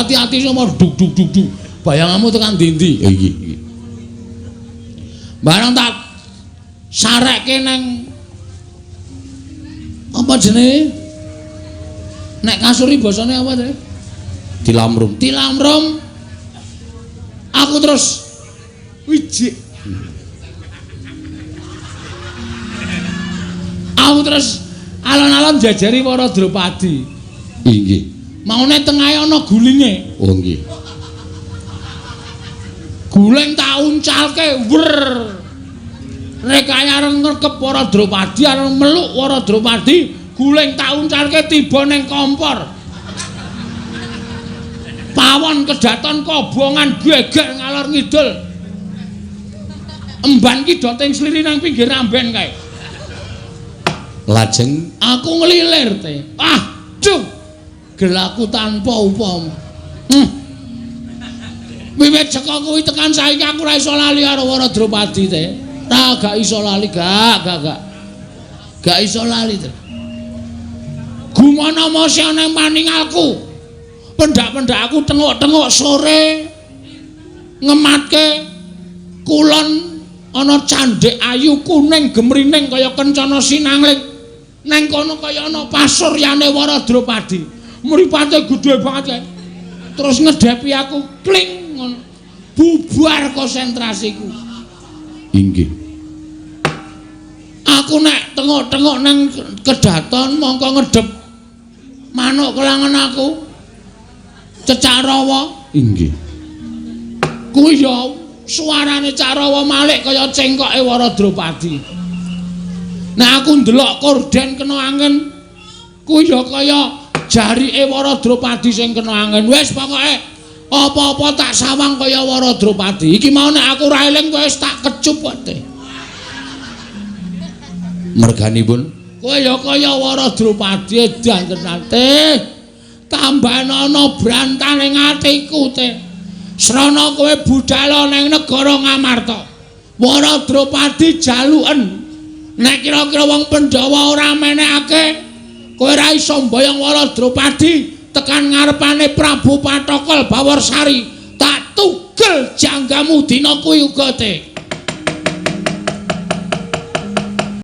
hati-hati sama duk. Bayanganmu tekan ndi-ndi. Iki. Barang tak sarekke nang apa jenenge? Nek kasuri basane apa jenenge? Tilamrum. Aku terus wijik. Aku terus alon-alon jajari para Drupadi. Nggih. Maune tengahe ana gulinge. Oh nggih. Guling tak uncalke wer. Rekaya areng ngrekep para Drupadi areng meluk para Drupadi, guling tak uncalke tiba ning kompor. Pawon kedaton kobongan geger ngalor ngidul. Emban ki doting sliri nang pinggir amben kae. Lajeng aku nglilir te. Duh. Gelaku tanpa upama. Wiwit saka kuwi tekan saiki aku ora iso lali karo para Drupadi te. Gak iso lali, gak iso lali te. Gumana mosih ana paningalku. Pendak-pendak aku tengok-tengok sore ngematke kulon ana candhek ayu kuning gemrining kaya kencana sinangling. Neng kono kaya ana pasuryane para Drupadi. Mripate gedhe banget kae. Terus ngedepi aku kling ngono. Bubar konsentrasiku. Inggih. Aku nek tengok-tengok nang kedaton mongko ngedep manuk kelangan aku. Cecak Rawa. Inggih. Kuwi ya suarane Cak Rawa malik kaya cengkoke para Drupadi. Nek aku ndelok korden kena angin kuwi ya kaya jarike para Drupadi sing kena angin. Wis pokoke apa-apa tak sawang kaya para Drupadi. Iki mau nek aku ra eling wis tak kecup kote. Merganipun kowe ya kaya para Drupadi dantenate. Tambahan ana brantan ning atiku te. Srana kowe budhal ning negara Ngamarta. Para Drupadi jaluken. Nek kira-kira wong Pandhawa ora menehake, kowe ora iso mboyong para Drupadi tekan ngarepane Prabu Patokol Bawarsari. Tak tugel janggamu dina kuwi uga te.